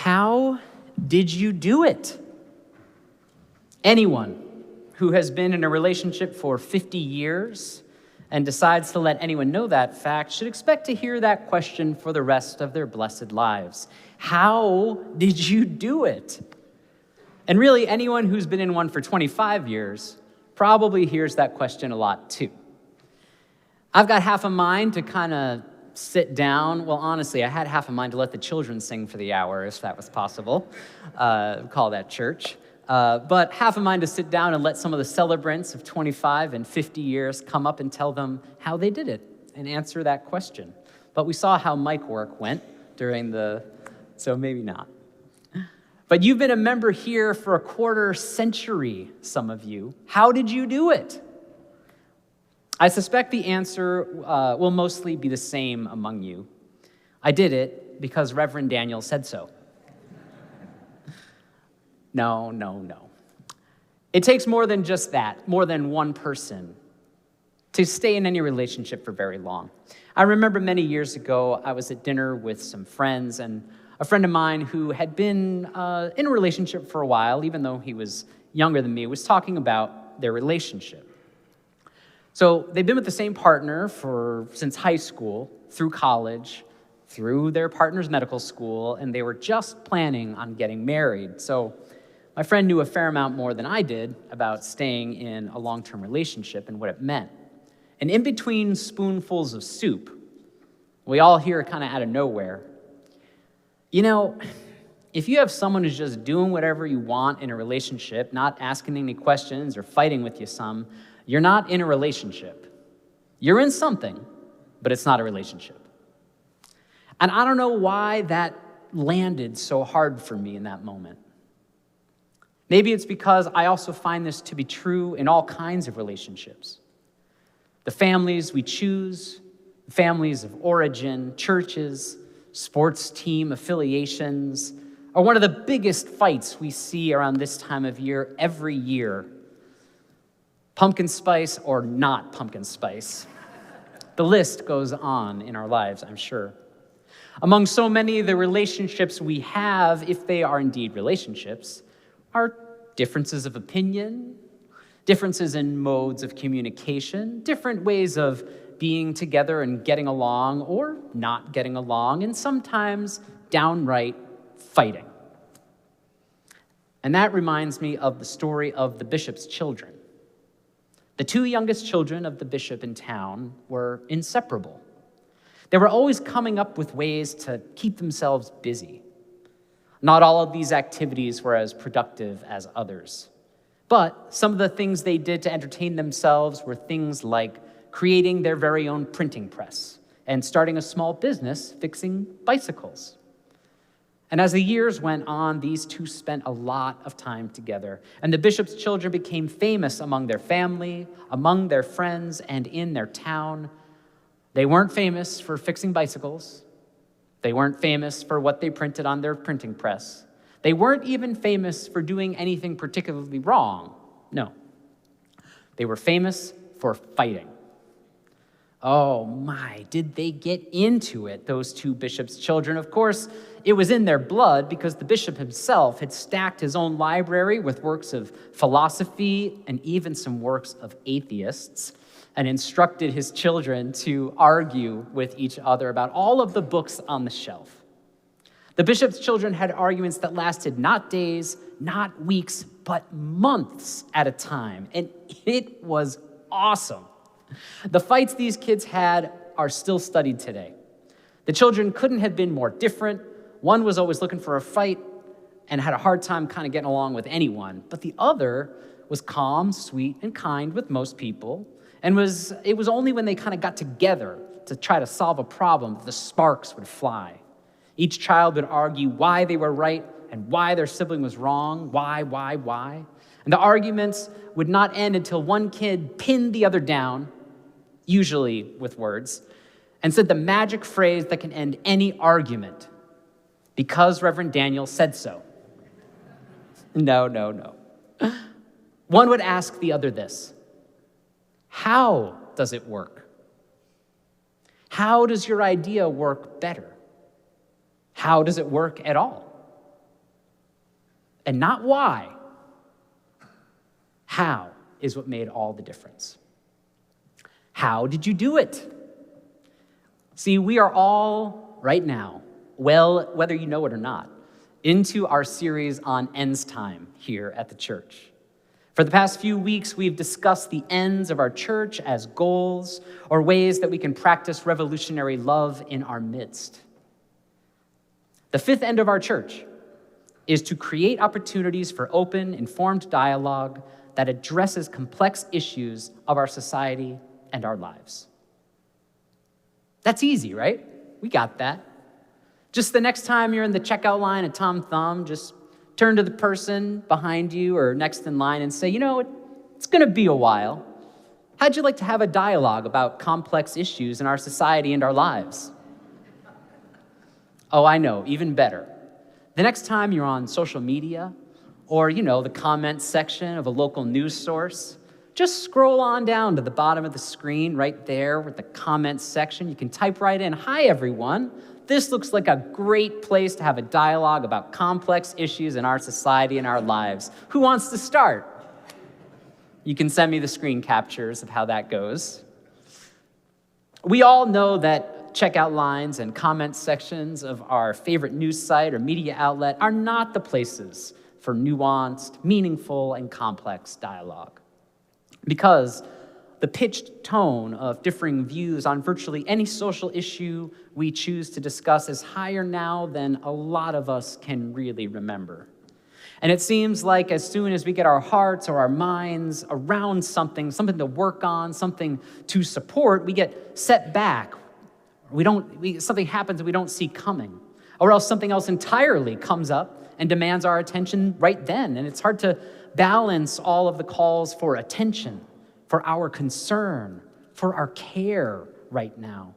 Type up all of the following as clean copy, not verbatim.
How did you do it? Anyone who has been in a relationship for 50 years and decides to let anyone know that fact should expect to hear that question for the rest of their blessed lives. How did you do it? And really, anyone who's been in one for 25 years probably hears that question a lot too. I've got half a mind to kind of sit down. Well, honestly, I had half a mind to let the children sing for the hour, if that was possible. Call that church. But half a mind to sit down and let some of the celebrants of 25 and 50 years come up and tell them how they did it and answer that question. But we saw how mic work went so maybe not. But you've been a member here for a quarter century, some of you. How did you do it? I suspect the answer will mostly be the same among you. I did it because Reverend Daniel said so. No. It takes more than just that, more than one person, to stay in any relationship for very long. I remember many years ago, I was at dinner with some friends, and a friend of mine who had been in a relationship for a while, even though he was younger than me, was talking about their relationship. So they've been with the same partner since high school, through college, through their partner's medical school, and they were just planning on getting married. So my friend knew a fair amount more than I did about staying in a long-term relationship and what it meant. And in between spoonfuls of soup, we all hear kind of out of nowhere, if you have someone who's just doing whatever you want in a relationship, not asking any questions or fighting with you some, you're not in a relationship. You're in something, but it's not a relationship. And I don't know why that landed so hard for me in that moment. Maybe it's because I also find this to be true in all kinds of relationships. The families we choose, families of origin, churches, sports team affiliations, are one of the biggest fights we see around this time of year every year. Pumpkin spice or not pumpkin spice. The list goes on in our lives, I'm sure. Among so many of the relationships we have, if they are indeed relationships, are differences of opinion, differences in modes of communication, different ways of being together and getting along or not getting along, and sometimes downright fighting. And that reminds me of the story of the bishop's children. The two youngest children of the bishop in town were inseparable. They were always coming up with ways to keep themselves busy. Not all of these activities were as productive as others. But some of the things they did to entertain themselves were things like creating their very own printing press and starting a small business fixing bicycles. And as the years went on, these two spent a lot of time together. And the bishop's children became famous among their family, among their friends, and in their town. They weren't famous for fixing bicycles. They weren't famous for what they printed on their printing press. They weren't even famous for doing anything particularly wrong. No. They were famous for fighting. Oh my, did they get into it, those two bishops' children? Of course, it was in their blood because the bishop himself had stacked his own library with works of philosophy and even some works of atheists, and instructed his children to argue with each other about all of the books on the shelf. The bishop's children had arguments that lasted not days, not weeks, but months at a time, and it was awesome. The fights these kids had are still studied today. The children couldn't have been more different. One was always looking for a fight and had a hard time kind of getting along with anyone, but the other was calm, sweet, and kind with most people, and it was only when they kind of got together to try to solve a problem that the sparks would fly. Each child would argue why they were right and why their sibling was wrong, why. And the arguments would not end until one kid pinned the other down, usually with words, and said the magic phrase that can end any argument, because Reverend Daniel said so. No. One would ask the other this: how does it work? How does your idea work better? How does it work at all? and not why. How is what made all the difference. How did you do it? See, we are all, right now, well, whether you know it or not, into our series on ends time here at the church. For the past few weeks, we've discussed the ends of our church as goals or ways that we can practice revolutionary love in our midst. The fifth end of our church is to create opportunities for open, informed dialogue that addresses complex issues of our society and our lives. That's easy, right? We got that. Just the next time you're in the checkout line at Tom Thumb, just turn to the person behind you or next in line and say, it's going to be a while. How'd you like to have a dialogue about complex issues in our society and our lives? Oh, I know, even better. The next time you're on social media or, the comment section of a local news source, just scroll on down to the bottom of the screen right there with the comment section. You can type right in, "Hi, everyone. This looks like a great place to have a dialogue about complex issues in our society and our lives. Who wants to start?" You can send me the screen captures of how that goes. We all know that checkout lines and comment sections of our favorite news site or media outlet are not the places for nuanced, meaningful, and complex dialogue. Because the pitched tone of differing views on virtually any social issue we choose to discuss is higher now than a lot of us can really remember. And it seems like as soon as we get our hearts or our minds around something to work on, something to support, we get set back. Something happens that we don't see coming. Or else something else entirely comes up and demands our attention right then. And it's hard to balance all of the calls for attention, for our concern, for our care right now.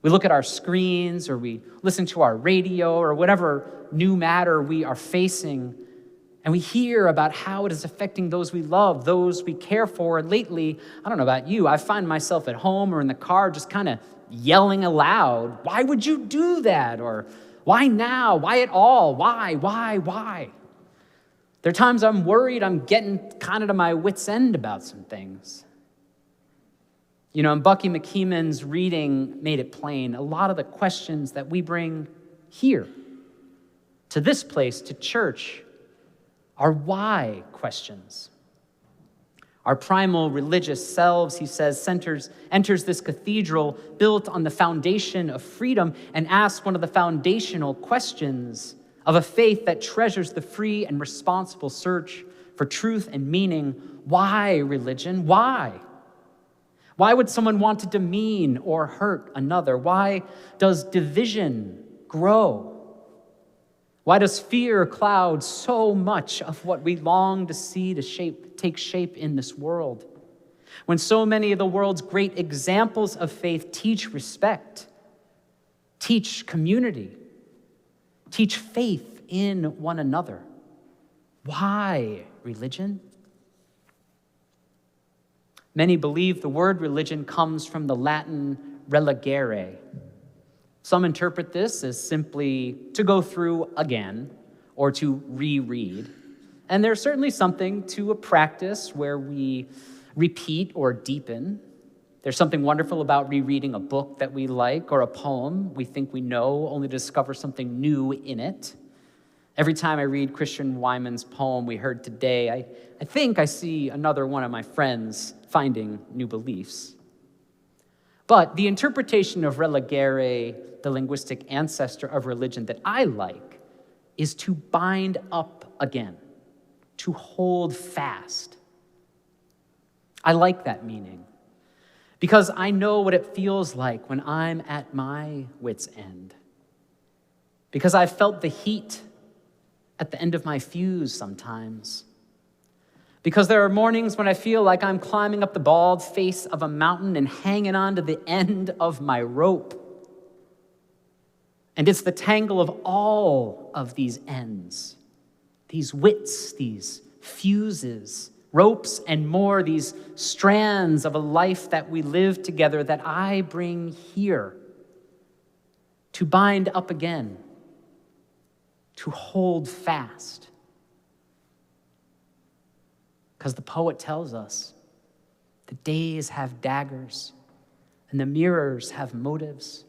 We look at our screens or we listen to our radio or whatever new matter we are facing, and we hear about how it is affecting those we love, those we care for. And lately, I don't know about you, I find myself at home or in the car just kind of yelling aloud, "Why would you do that?" Or "Why now? Why at all? Why? There are times I'm worried I'm getting kind of to my wit's end about some things. And Bucky McKeeman's reading made it plain. A lot of the questions that we bring here, to this place, to church, are why questions. Our primal religious selves, he says, enters this cathedral built on the foundation of freedom and asks one of the foundational questions of a faith that treasures the free and responsible search for truth and meaning. Why religion? Why? Why would someone want to demean or hurt another? Why does division grow? Why does fear cloud so much of what we long to see take shape in this world? When so many of the world's great examples of faith teach respect, teach community, teach faith in one another. Why religion? Many believe the word religion comes from the Latin religere. Some interpret this as simply to go through again or to reread. And there's certainly something to a practice where we repeat or deepen. There's something wonderful about rereading a book that we like or a poem we think we know, only to discover something new in it. Every time I read Christian Wyman's poem we heard today, I think I see another one of my friends finding new beliefs. But the interpretation of religere, the linguistic ancestor of religion that I like, is to bind up again, to hold fast. I like that meaning because I know what it feels like when I'm at my wit's end. Because I've felt the heat at the end of my fuse sometimes. Because there are mornings when I feel like I'm climbing up the bald face of a mountain and hanging on to the end of my rope. And it's the tangle of all of these ends, these wits, these fuses, ropes and more, these strands of a life that we live together that I bring here to bind up again, to hold fast. Because the poet tells us the days have daggers and the mirrors have motives.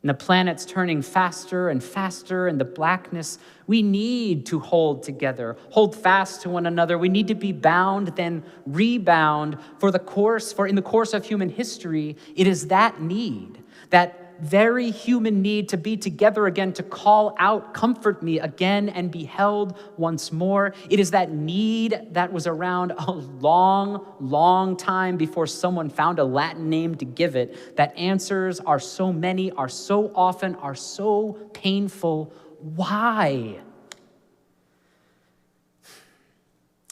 And the planet's turning faster and faster in the blackness. We need to hold together, hold fast to one another. We need to be bound, then rebound for in the course of human history. It is that need, that very human need to be together again, to call out, comfort me again and be held once more. It is that need that was around a long, long time before someone found a Latin name to give it, that answers are so many, are so often, are so painful. Why?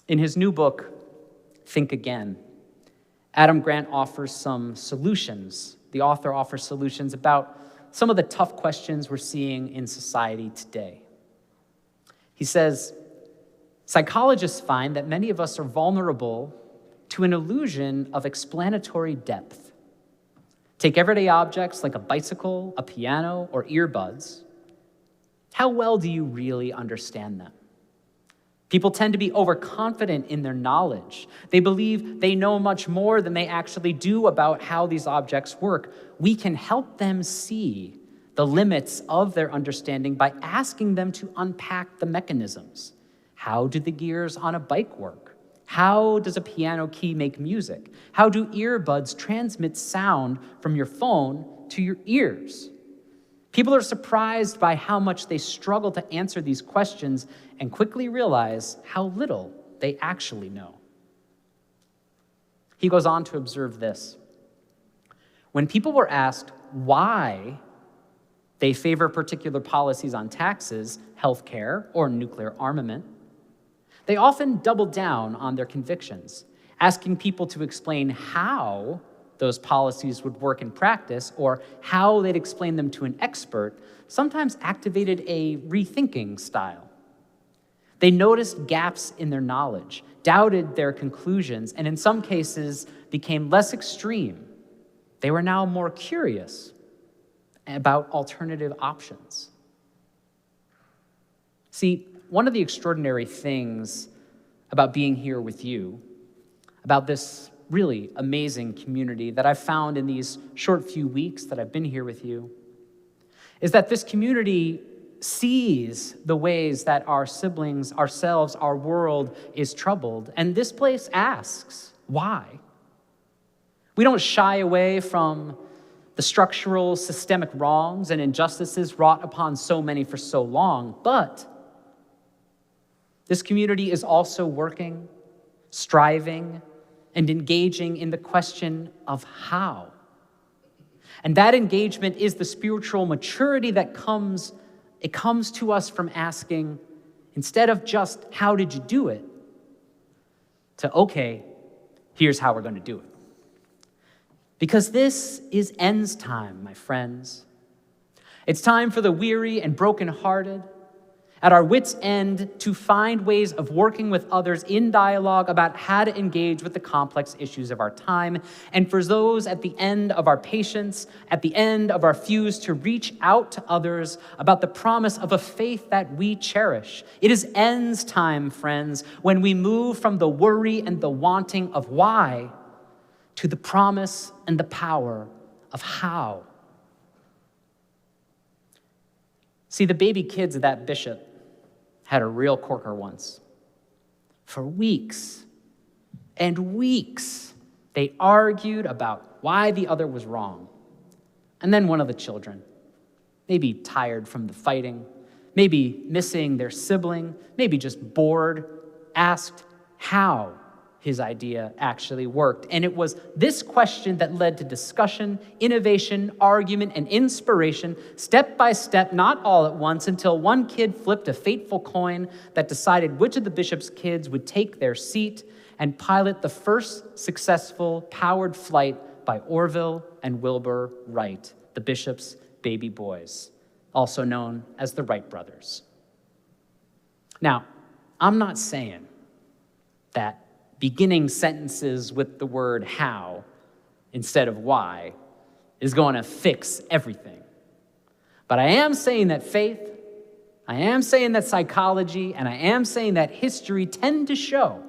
In his new book, Think Again, Adam Grant offers some solutions. The author offers solutions about some of the tough questions we're seeing in society today. He says, psychologists find that many of us are vulnerable to an illusion of explanatory depth. Take everyday objects like a bicycle, a piano, or earbuds. How well do you really understand them? People tend to be overconfident in their knowledge. They believe they know much more than they actually do about how these objects work. We can help them see the limits of their understanding by asking them to unpack the mechanisms. How do the gears on a bike work? How does a piano key make music? How do earbuds transmit sound from your phone to your ears? People are surprised by how much they struggle to answer these questions and quickly realize how little they actually know. He goes on to observe this. When people were asked why they favor particular policies on taxes, healthcare, or nuclear armament, they often doubled down on their convictions, asking people to explain how those policies would work in practice or how they'd explain them to an expert, sometimes activated a rethinking style. They noticed gaps in their knowledge, doubted their conclusions, and in some cases became less extreme. They were now more curious about alternative options. See, one of the extraordinary things about being here with you, about this really amazing community that I've found in these short few weeks that I've been here with you, is that this community sees the ways that our siblings, ourselves, our world is troubled. And this place asks, why? We don't shy away from the structural, systemic wrongs and injustices wrought upon so many for so long, but this community is also working, striving, and engaging in the question of how. And that engagement is the spiritual maturity that comes to us from asking, instead of just, how did you do it? To, okay, here's how we're going to do it. Because this is ends time, my friends. It's time for the weary and brokenhearted, at our wits' end, to find ways of working with others in dialogue about how to engage with the complex issues of our time, and for those at the end of our patience, at the end of our fuse, to reach out to others about the promise of a faith that we cherish. It is ends time, friends, when we move from the worry and the wanting of why to the promise and the power of how. See, the baby kids of that bishop had a real corker once. For weeks and weeks, they argued about why the other was wrong. And then one of the children, maybe tired from the fighting, maybe missing their sibling, maybe just bored, asked how his idea actually worked. And it was this question that led to discussion, innovation, argument, and inspiration, step by step, not all at once, until one kid flipped a fateful coin that decided which of the bishop's kids would take their seat and pilot the first successful powered flight by Orville and Wilbur Wright, the bishop's baby boys, also known as the Wright brothers. Now, I'm not saying that beginning sentences with the word how instead of why is going to fix everything. But I am saying that faith, I am saying that psychology, and I am saying that history tend to show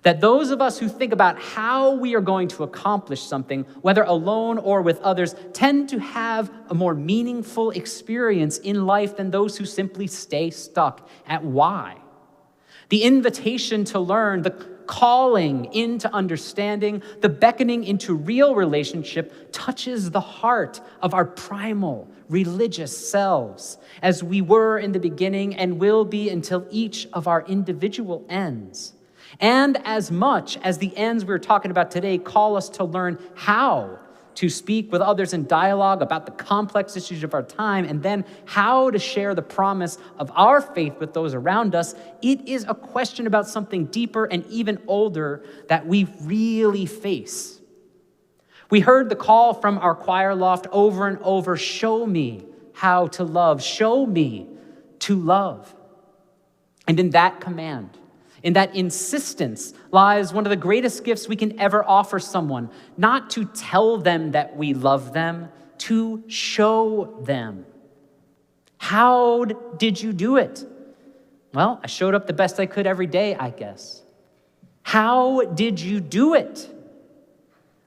That those of us who think about how we are going to accomplish something, whether alone or with others, tend to have a more meaningful experience in life than those who simply stay stuck at why. The invitation to learn, the calling into understanding, the beckoning into real relationship touches the heart of our primal religious selves, as we were in the beginning and will be until each of our individual ends. And as much as the ends we're talking about today call us to learn how to speak with others in dialogue about the complex issues of our time, and then how to share the promise of our faith with those around us, it is a question about something deeper and even older that we really face. We heard the call from our choir loft over and over, show me how to love, show me to love. And in that command, in that insistence lies one of the greatest gifts we can ever offer someone, not to tell them that we love them, to show them. How did you do it? Well, I showed up the best I could every day, I guess. How did you do it?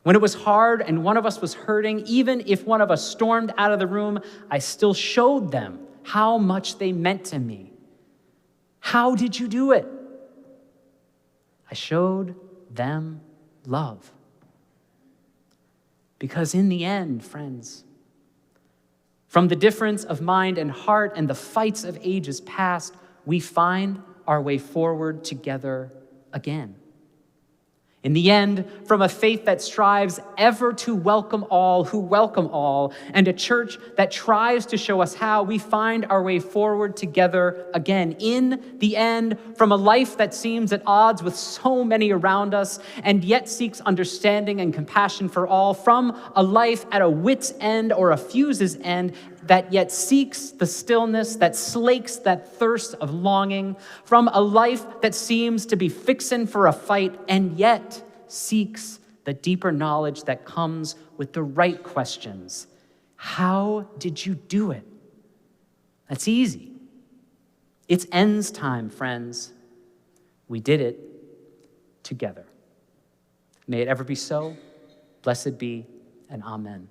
When it was hard and one of us was hurting, even if one of us stormed out of the room, I still showed them how much they meant to me. How did you do it? I showed them love. Because in the end, friends, from the difference of mind and heart and the fights of ages past, we find our way forward together again. In the end, from a faith that strives ever to welcome all who welcome all, and a church that tries to show us how, we find our way forward together again. In the end, from a life that seems at odds with so many around us, and yet seeks understanding and compassion for all, from a life at a wit's end or a fuse's end, that yet seeks the stillness, that slakes that thirst of longing, from a life that seems to be fixin' for a fight, and yet seeks the deeper knowledge that comes with the right questions. How did you do it? That's easy. It's ends time, friends. We did it together. May it ever be so. Blessed be, and amen.